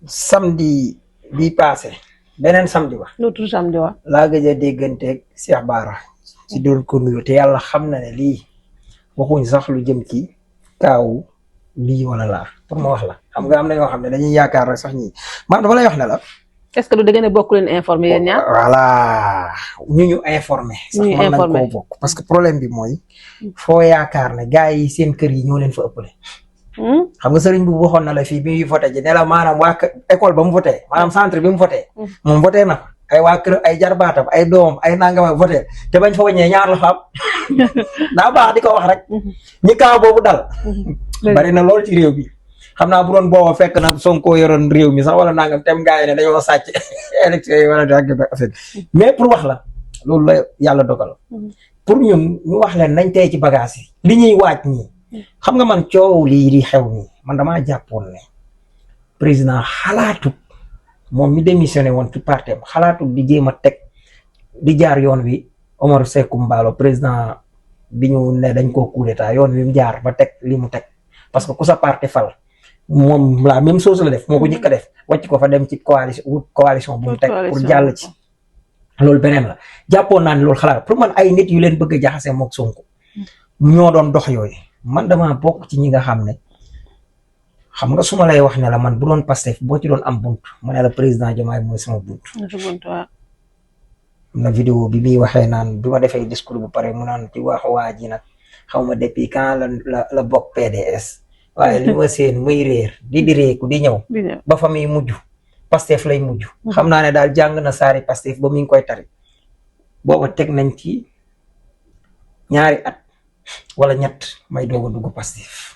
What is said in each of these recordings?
samedi bi passé beneen samedi ba. l'autre samedi wa. laa gëj a dégganteeg Cheikh Bara ci doon ko nuyu te yàlla xam na ne lii waxuñ sax lu jëm ci kaawu lii wala laa pour ma wax la xam nga am na yoo xam ne dañuy yaakaar rek sax ñii man dama lay wax ne la. est-ce que du da ngeen a bokk leen informé yéen ñaar. voilà ñu informé. sax mën nañ koo bokk parce que problème bi mooy. foo yaakaar ne gars yi seen kër yi ñoo leen fa ëppale. xam nga sëriñ bu waxoon na la fii bi muy voté ji ne la maanaam waa école ba mu voté maanaam centre bi mu voté. moom voté na ay waa kër ay jarbaatam ay doomam ay nangam voté te bañ fa wàññee ñaar la fa am daa baax di ko wax rek. ñi kaa boobu dal. bari na lool ci réew bi. xam naa bu doon booba fekk na Sonko yoroon réew mi sax wala nangam tem gars yi ne dañoo sàcc élection yi wala affaire mais pour wax la loolu la yàlla dogal pour ñun ñu wax leen nañ tey ci bagage yi li ñuy waaj nii xam nga man coow lii di xew nii man damaa jàppoon ne président xalaatut moom mi démissionné woon ci partem xalaatut di jéem a teg di jaar yoon wi Omar Sékou Mballo président bi ñu ne dañ koo coup d'état yoon wi mu jaar ba teg li mu teg parce que ku sa parti fal moom la même chose la def moo ko njëkk a def wàcc ko fa dem ci coalition bu mu teg pour jàll ci loolu beneen la jàppoon naa ne loolu xalaat pour man ay nit yu leen bëgg a jaxase mook Sonko ñoo doon dox yooyu man dama bokk ci ñi nga xam ne xam nga su ma lay wax ne la man bu doon Pastef boo ci doon am bunt ma ne la président Diomaye mooy sama bunt. am na vidéo bi muy waxee naan bi ma defee discours bu pare mu naan ci wax waa ji nag xaw ma depuis quand la bokk PDS. waaye li ma seen muy réer di réeku di ñëw ba fa muy mujj Pastef lay mujj xam naa ne daal jàng na saari Pastef ba mu ngi koy tari booba teg nañ ci ñaari at wala ñett may doog a dugg Pastef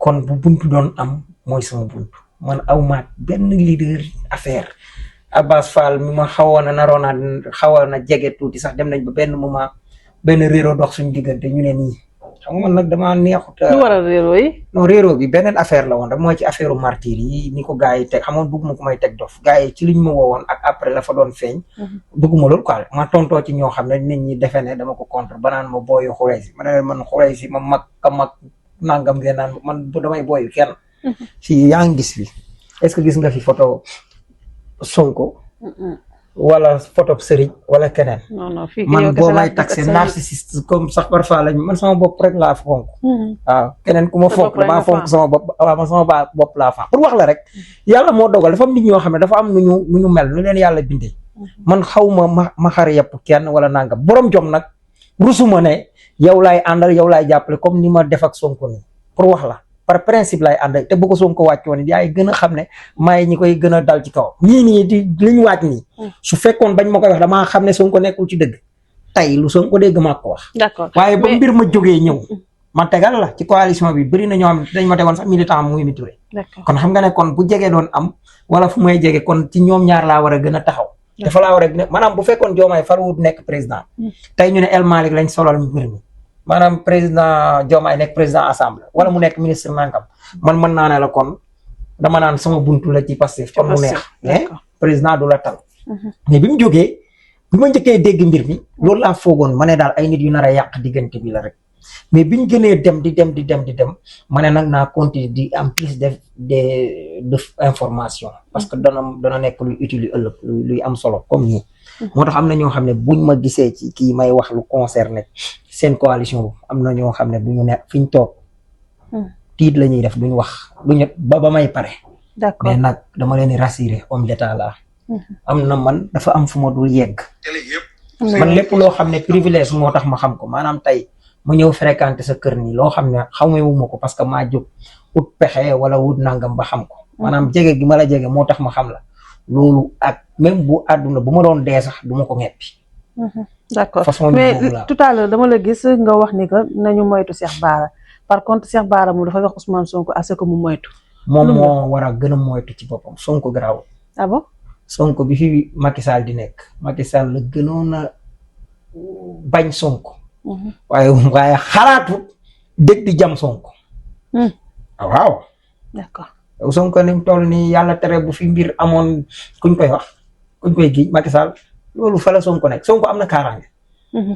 kon bu buntu doon am mooy sama buntu man aw maat benn leader affaire Abbas Fall mi ma xawoon a xawoon a jege tuuti sax dem nañ ba benn moment benn réero dox suñu diggante ñu ne nii xam nga man nag damaa neexut. lu waral réero yi. non réero bi beneen affaire la woon rek mooy ci affaire martyr yi ni ko gars yi teg xamoon bëgguma ko may teg dof gars yi ci liñ ma woowoon ak après la fa doon feeñ. bëgguma loolu quoi ma tontoo ci ñoo xam ne nit ñi defe ne dama ko contre ba naan ma booyu xurey si ma ne leen man xurey si ma mag ka mag nangam ngeen naan man damay booyu kenn. fii yaa ngi gis fi est-ce que gis nga fi photo Sonko. wala photo sëriñ wala keneen. non fii man boo may taxé narcissiste comme sax parfois lañ man sama bopp rek laa fonk. waaw keneen ku ma fonk damaa fonk sama bopp waaw man sama bopp laa fonk pour wax la rek. yàlla moo dogal dafa am nit ñoo xam ne dafa am nu ñu mel nu leen yàlla bindee. man xaw ma xar yëpp kenn wala nangam borom jom nag rusuma ne yow laay àndal yow laay jàppale comme ni ma def ak Sonko nii pour wax la. par principe lay ànd te bu ko Sonko wàccoon yaay gën a xam ne maay ñi koy gën a dal ci kaw ñii nii di li ñu wàcc nii. su fekkoon bañ ma koy wax damaa xam ne Sonko nekkul ci dëgg tey lu Sonko dégg maa ko wax. d'accord waaye ba mbir ma jógee ñëw. ma tegal la ci coalition bi bëri na ñoo xam ne dañ ma tegoon sax militant muy mi turé. kon xam nga ne kon bu jege doon am wala fu may jege kon ci ñoom ñaar laa war a gën a taxaw. dafa laa war a gën a maanaam bu fekkoon Diomaye faruwut nekk président. tey ñu ne El Malick lañ solal mbir mi. maanaam président Diomaye nekk président assemblée wala mu nekk ministre nangam man mën naa ne la kon dama naan sama buntu la ci Pastef kon mu neex mais président du la tal mais bi mu jógee bi ma njëkkee dégg mbir mi loolu laa foogoon ma ne daal ay nit yu nar a yàq diggante bi la rek mais biñ gënee dem di dem ma ne nag naa continuer di am plus de information parce que dana nekk luy utile ëllëg luy am solo comme nii moo tax am na ñoo xam ne buñ ma gisee ci kii may wax lu concerné seen coalition am na ñoo xam ne du ñu ne fi ñu toog tiit la ñuy def duñ wax duñu ba may pare. d'accord mais nag dama leen di rassurer homme d'état la am na man dafa am fu ma dul yegg. man lépp loo xam ne privilège moo tax ma xam ko maanaam tey mu ñëw fréquenter sa kër nii loo xam ne xamewuma ko parce que maa jóg ut pexe wala wut nangam ba xam ko. maanaam jege gi ma la jege moo tax ma xam la loolu ak même bu àdduna bu ma doon dee sax du ma ko ñeppi. d'accord mais tout à l'heure dama la gis nga wax ni que nañu moytu Cheikh Bara par contre Cheikh Bara moom dafa wax Ousmane Sonko à ce que mu moytu. moom moo war a gën a moytu ci boppam Sonko garaaw. ah bon Sonko bi fi Macky Sall di nekk Macky Sall la gënoon a bañ Sonko. waaye xalaatu dégg di jam Sonko. waaw. d'accord Sonko ni mu toll nii yàlla tere bu fi mbir amoon kuñ koy wax kuñ koy giñ Macky Sall loolu fa la Sonko nekk Sonko am na kaaraange.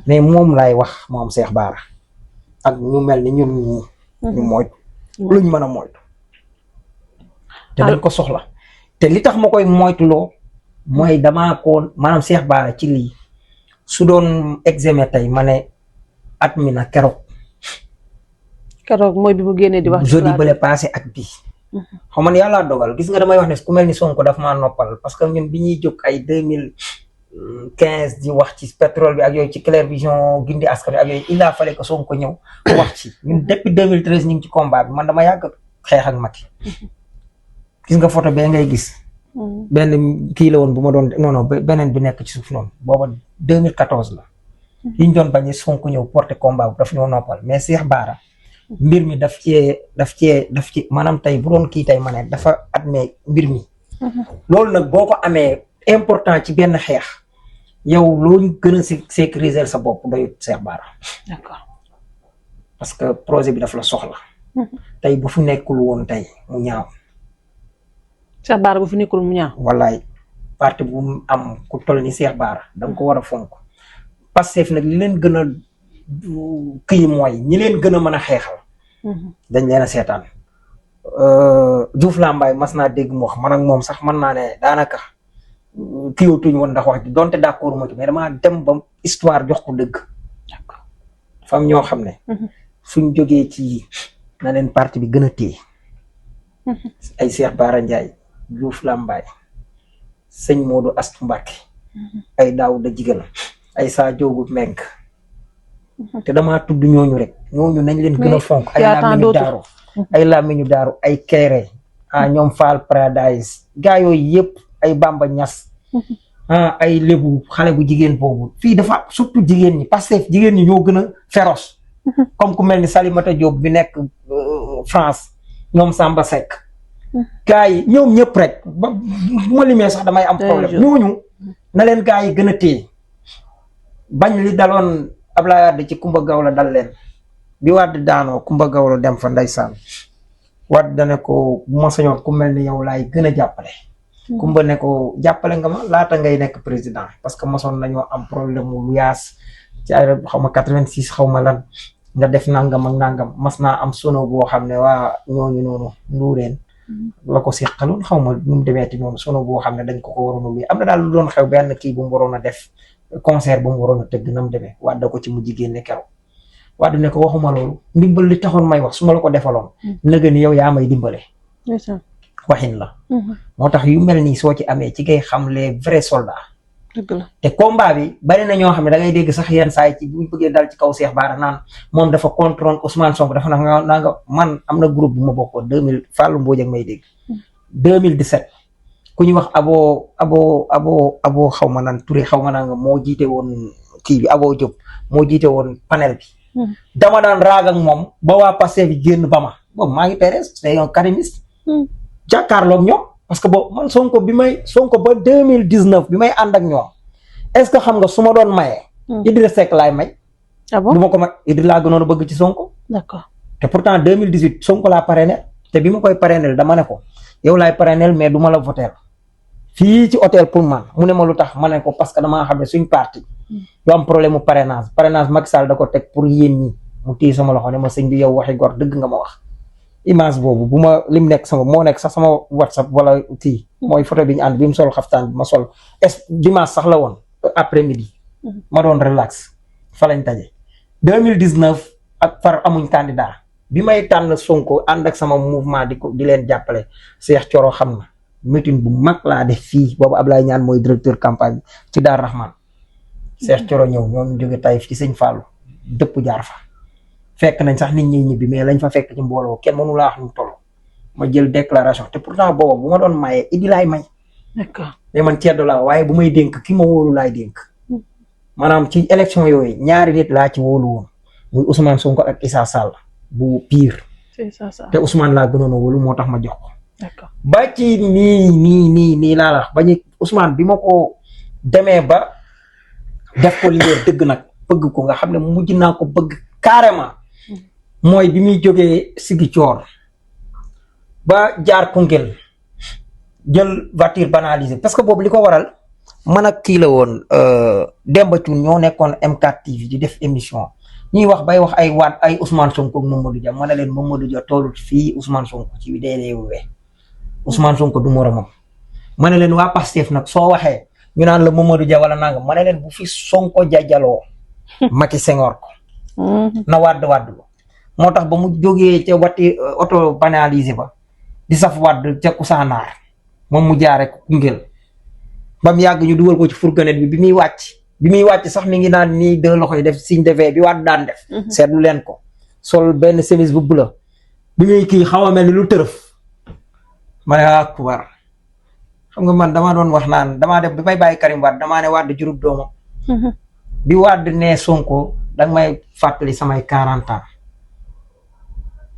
mais moom laay wax moom Cheikh Bara ak ñu mel ni ñun ñu moytu luñ mën a moytu. te dañ ko soxla te li tax ma koy moytuloo mooy damaa ko maanaam Cheikh Bara ci lii su doon examen tey ma ne at mi na keroog mooy bi mu génnee di wax jeudi bële passé ak bii xam man yàllaa dogal gis nga damay wax ne ku mel ni Sonko daf maa noppal parce que ñun bi ñuy jóg ay 2015 di wax ci pétrole bi ak yooyu ci Clair Vision gindi askan bi ak yooyu il a fallu que Sonko ñëw wax ci ñun depuis 2013 ñu ngi ci combat bi man dama yàgg xeex ak Macky gis nga photo bee ngay gis benn kii la woon bu ma doon non beneen bi nekk ci suuf noonu booba 2014 la yi ñu doon bañ Sonko ñëw porter combat bu daf ñoo noppal mais Cheikh Bara mbir mi daf ci maanaam tey bu doon kii tey ma ne dafa admet mbir mi loolu nag boo ko amee important ci benn xeex yow loo gën a sécuriser sa bopp doyut Cheikh Bara. D'accord. parce que projet bi daf la soxla tey bu fi nekkul woon tey mu ñaaw Cheikh Bara bu fi nekkul mu ñaaw wallaay parti bu am ku toll ni Cheikh Bara da nga ko war a fonk Pastef nag li leen gën a kii mooy ñi leen gën a mën a xeexal dañ leen a seetaan Diouf Lambaye mas naa dégg mu wax man ak moom sax mën naa ne daanaka kiiwatuñ woon ndax wax ji donte d'accord ma ci mais damaa dem ba histoire jox ko dëgg fam ñoo xam ne suñ jógee ci na leen parti bi gën a téye ay Cheikh Bara Ndiaye Diouf Lambaye sëñ Modou Astou Mbacké ay Daouda Jigal ay Sa Diogou Menk te damaa tudd ñooñu rek ñooñu nañ leen gën a fonk ay Lamine Daaru ay Kéré ñoom Fall Paradise gaa yooyu yëpp ay Bamba Ñas ay lébu xale bu jigéen boobu fii dafa surtout jigéen ñi parce que jigéen ñi ñoo gën a féroce comme ku mel ni Salimata Diop bi nekk France ñoom Samba Seck gaa yi ñoom ñëpp rek ba bu ma limee sax damay am problème ñooñu na leen gaa yi gën a téye bañ li daloon Ablaye Wade ci Kumba Gawla dal leen bi Wade daanoo Kumba Gawla dem fa ndeysaan Wade dane ko bu ma sañoon ku mel ni yow laay gën a jàppale Kumba ne ko jàppale nga ma laata ngay nekk président parce que mosoon nañoo am problème mu lu yaas ci ay xaw ma 86 xaw ma lan nga def nangam ak nangam mas naa am sono boo xam ne waa ñooñu noonu nduureen la ko seqaloon xaw ma nu mu demeeti noonu sono boo xam ne dañ ko waroon a luy am na daal lu doon xew benn kii bu mu waroon a def concert bu mu waroon a tëgg na mu demee Wade ko ci mujj génne keroog Wade ne ko waxuma loolu ndimbal li taxoon may wax su ma la ko defaloon nëga ni yow yaa may dimbale waxin la moo tax yu mel nii soo ci amee ci ngay xam les vrais soldats te combat bi bari na ñoo xam ne da ngay dégg sax yenn saa yi ci buñ bëggee dal ci kaw Cheikh Bara naan moom dafa contrôle Ousmane Sonko dafa naa nga man am na groupe bu ma bokkoon 2000 Fallou Mbodj ak may dégg 2017 ku ñuy wax abo xaw ma naan Touré xaw ma naa nga moo jiite woon kii bi Abo Diop moo jiite woon panel bi dama daan raag ak moom ba waa Pastef bi génn ba ma boobu maa ngi PDS c'est un karimiste jàkkaarloog ñoom parce que boobu man Sonko ba 2019 bi may ànd ak ñoom est-ce que xam nga su ma doon mayee Idrissa Seck laay may du ma ko may Idrissa laa gënoon a bëgg ci Sonko d'accord te pourtant 2018 Sonko laa parrainé te bi ma koy parrainé dama ne ko yow laay parrainé mais du ma la voter fii ci hôtel pour man mu ne ma lu tax ma ne ko parce que damaa xam ne suñ parti du am problème mu parrainage Macky Sall da ko teg pour yéen ñi mu téye sama loxo ne ma sëñ bi yow waxi gor dëgg nga ma wax image boobu bu ma lim nekk moo nekk sax sama WhatsApp wala kii mooy photo bi ñu ànd bi mu sol xaftaan bi ma sol dimanche sax la woon après midi ma doon relax fa lañ taje 2019 ak far amuñ candidat bi may tànn Sonko ànd ak sama mouvement di leen jàppale Cheikh Thioro xam na meeting bu mag laa def fii boobu Ablaye Ñaan mooy directeur campagne ci Dar Rahman Cheikh Thioro ñëw ñoom jóge Taïf ci Sëñ Fallou dëpp jaar fa fekk nañ sax nit ñi ñibbi mais lañ fa fekk ci mbooloo kenn mënu laa wax nu toll ma jël déclaration te pourtant booba bu ma doon mayee Idi laay may d'accord mais man ceddo laa waaye bu may dénk ki ma wóolu laay dénk maanaam ci élection yooyu ñaari nit laa ci wóolu woon muy Ousmane Sonko ak Issa Sall bu Pire te Ousmane laa gënoon a wóolu moo tax ma jox ko d'accord ba ci nii laa la ba ñu Ousmane bi ma ko demee ba def ko leader dëgg nag bëgg ko nga xam ne mujj naa ko bëgg carrément mooy bi muy jógee Ziguinchor ba jaar Koungheul jël voiture banalisée parce que boobu li ko waral man ak kii la woon Demba Thioune ñoo nekkoon M4 TV di def émission ñuy wax bay wax ay Ousmane Sonko ak Mamadou Dia ma ne leen Mamadou Dia tollut fii Ousmane Sonko ci DDW Ousmane Sonko du moromam. ma ne leen waa Pastef nag soo waxee ñu naan la Mamadou Dia wala nangam ma ne leen bu fi Sonko jajaloo Macky Senghor ko na wàdd moo tax ba mu jógee ca wati auto banalisé ba di saf wàdd ca Kousanaar moom mu jaare ko Koungheul ba mu yàgg ñu dugal ko ci fourgonnette bi bi muy wàcc sax mi ngi naan nii deux loxo yi def signe de V bi wàdd daan def seetlu leen ko sol benn chemise bu bula bi muy kii xaw a mel ni lu tërëf ma ne akubar xam nga man damaa doon wax naan damaa def bi may bàyyi Karim Wade damaa ne Wade jurub doomam bi Wade ne Sonko danga may fàttali samay 40 ans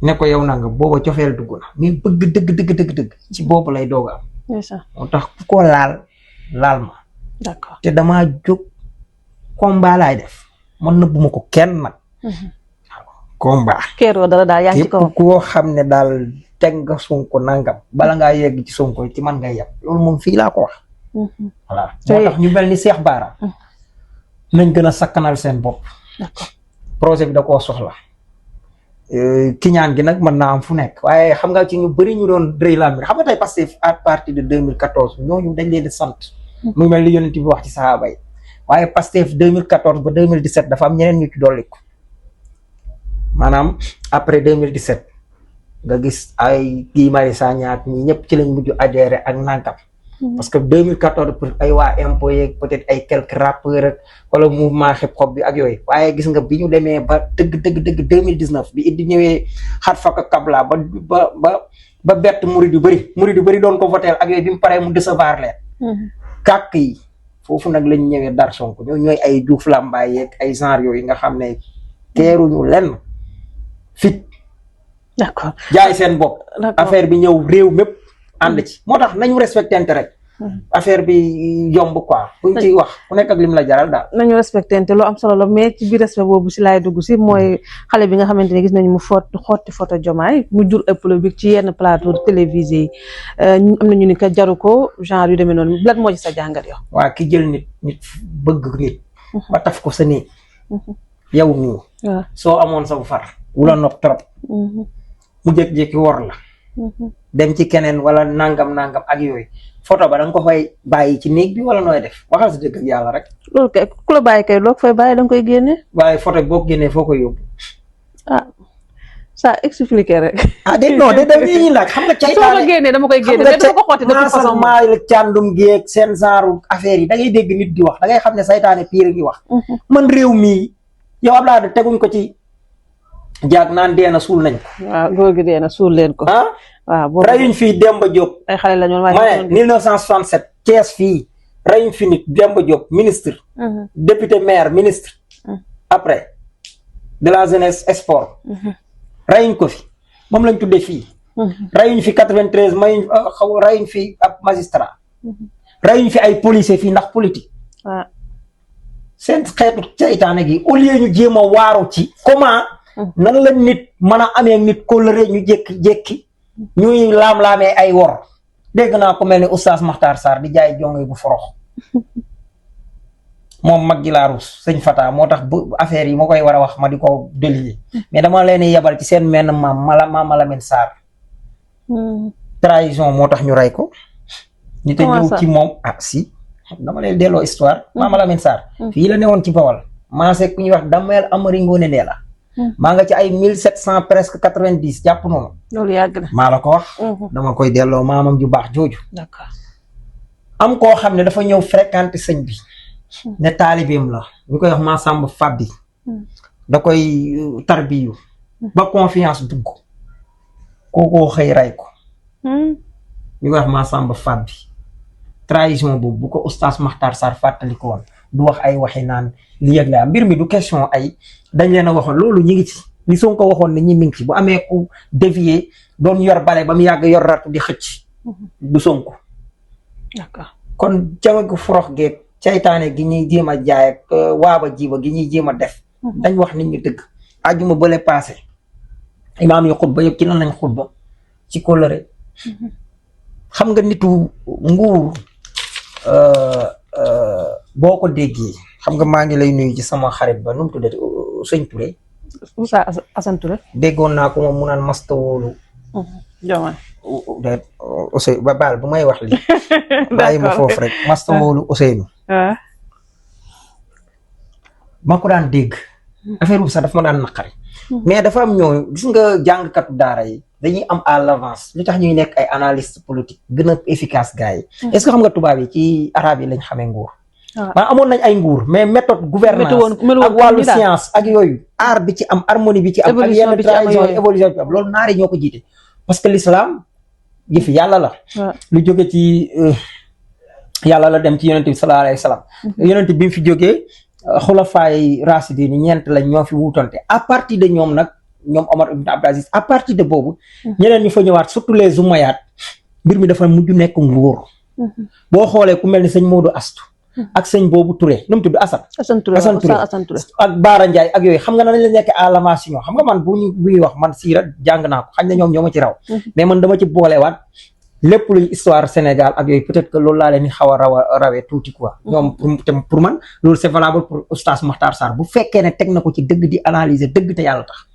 ne ko yow nanga booba cofeel dugg na mi bëgg dëgg ci boobu lay doog am moo tax ku ko laal ma d'accord te damaa jóg combat laay def man nëbbu ma ko kenn nag combat kéeroo dara daal yaa ngi ci kaw koo xam ne daal teg nga Sonko nangam bala ngaa yegg ci Sonko ci man ngay yab loolu moom fii laa ko wax voilà moo tax ñu mel ni Cheikh Bara nañ gën a sakkanal seen bopp projet bi da koo soxla kiñaan gi nag mën naa am fu nekk waaye xam nga ci ñu bëri ñu doon rëy laa xam nga tey Pastef à partir de 2014 ñooñu dañ leen di sant muy mel li yonent bi wax ci sahaaba yi waaye Pastef 2014 ba 2017 dafa am ñeneen ñu ci dolliku maanaam après 2017 nga gis ay Guy Marius Sagna ak ñi ñëpp ci lañ mujj adhéré ak nankam parce que 2014 pour ay waa impôt yeeg peut-être ay quelques rappeurs ak wala mouvement hip hop bi ak yooyu waaye gis nga bi ñu demee ba dëgg 2019 bi Idi ñëwee xat faka kabla ba bett murid yu bëri doon ko voter ak yooyu bi mu paree mu décevoir leen kàkk yi foofu nag lañ ñëwee dar Sonko ñooy ay Diouf Lambaye yeeg ay genre yooyu nga xam ne teeruñu lenn fit d'accord jaay seen bopp affaire bi ñëw réew mépp ànd ci moo tax nañu respectante rek affaire bi yomb quoi buñ ciy wax ku nekk ak lim la jaral daal nañu respectante lu am solo la mais ci biir respect boobu si laay dugg si mooy xale bi nga xamante ne gis nañu mu xotti photo Diomaye mu jur polémique ci yenn plateau télévisé yi am nañu ni ka jaru ko genre yu demee noonu lan moo ci sa jàngat yow waa ki jël nit bëgg nit ba taf ko sa nii yow nii soo amoon sa bu far wula nopp trop mu jékki-jékki wor la dem ci keneen wala nangam ak yooyu photo ba da nga ko fay bàyyi ci néeg bi wala nooy def waxal sa dëgg ak yàlla rek. loolu kay ku la bàyyi kay loo ko fay bàyyi da nga koy génne. waaye photo bi boo ko génnee foo koy yóbbu. ça expliqué rek. déedéet non dañuy laaj xam nga. caytaane soo ko génnee dama koy génne mais dama ko xotti de toute façon. maa la càndum geeg seen genre affaire yi da ngay dégg nit di wax da ngay xam ne saytaane pire gi wax. man réew mii yow Abdoulaye teguñ ko ci. jaag naan deena suul nañ ko. waaw góor gi deena suul leen ko. waaw boobu reyuñ fii Demba Diop. ay xale la ñu ma ne 1967 Thiès fii reyuñ fi nit Demba Diop ministre. député maire ministre. après de la jeunesse sport. reyuñ ko fi moom lañ tuddee fii. reyuñ fi 93 reyuñ fi ab magistrat. reyuñ fi ay policier fii ndax politique. waaw seen xeetu seytaane gi au lieu ñu jéem a waaru ci comment. nan la nit mën a amee nit kóllëre ñu jékki-jékki ñuy laam-laamee ay wor dégg naa ko mel ni oustaz Makhtar Sarr di jaay jonge bu forox moom mag gi laa rus sëñ Fata moo tax bu affaire yi ma koy war a wax ma di ko délier mais dama leen yebal ci seen menn maam Lamine Sarr trahison moo tax ñu rey ko ñu te ñëw ci moom si dama leen delloo histoire maam Lamine Sarr fii la newoon ci Bawol maase ku ñuy wax Damel Amari Ngoone Ndee la maa nga ci ay 1700 presque 90 jàpp noonu. loolu yàgg na maa la ko wax. dama koy delloo maamam ju baax jooju. d'accord am koo xam ne dafa ñëw fréquenter sëñ bi. ne taalibeem la ñu koy wax Massamba Fabbi. da koy tarbiyu. ba confiance dugg. kookoo xëy ray ko. ñu koy wax Massamba Fabbi. trahison boobu bu ko oustaz Makhtar Sarr fàttali ko woon du wax ay waxi naan li yëg la mbir mi du question ay. dañ leen a waxoon loolu ñu ngi ci li Sonko waxoon ne ñi mi ngi ci bu amee ku dévier doon yor bale ba mu yàgg yor ratu di xëcc du Sonko. d'accord kon jame gu forox geeg caytaane gi ñuy jéem a jaay ak waaba jiba gi ñuy jéem a def dañ wax nit ñi dëgg ajuma bële passé imaam yi xutba yëpp ci lan lañ xutba ci kóllëre xam nga nitu nguur boo ko déggee xam nga maa ngi lay nuyu ci sama xarit ba nu mu tuddati sëñ Touré. Moussa Assane Touré. déggoon naa ko moom mu naan masta wóolu. Diomaye Ousseynou ba baal bu may wax lii. bàyyi ma foofu rek masta woolu Ousseynou. ma ko daan dégg. affaire bu sax dafa ma daan naqari. mais dafa am ñoo gis nga jàngkatu daara yi dañuy am à l'avance li tax ñuy nekk ay analyste politique gën a efficace gars yi. est-ce que xam nga tubaab yi ci arabe yi lañ xamee nguur. maa amoon nañ ay nguur mais méthode gouvernance ak wàllu science ak yooyu art bi ci am harmonie bi ci am ak yenn tradition évolution bi am loolu naari ñoo ko jiite parce que l'islam yëfi yàlla la lu jóge ci yàlla la dem ci yonent bi sallallahu alayhi wa sallam yonent bi mu fi jógee xulafaay rashidin yi ñeent lañ ñoo fi wuutante à partir de ñoom nag ñoom Omar ibn Abdul Aziz à partir de boobu ñeneen ñu fa ñëwaat surtout les Umayyads mbir mi dafa mujj nekk nguur boo xoolee ku mel ni sëñ Modou Astou ak sëñ boobu Touré nu mu tudd Assane Touré ak Baara Ndiaye ak yooyu xam nga nañ la nekk à l'avance xam nga man bu ñuy wax man siira jàng naa ko xañ na ñoom ñoo ma ci raw mais man dama ci boolewaat lépp luy histoire Sénégal ak yooyu peut-être que loolu laa leen di xaw a rawee tuuti quoi ñoom pour man loolu c'est valable pour Oustaz Makhtar Sarr bu fekkee ne teg na ko ci dëgg di analyser dëgg te yàlla tax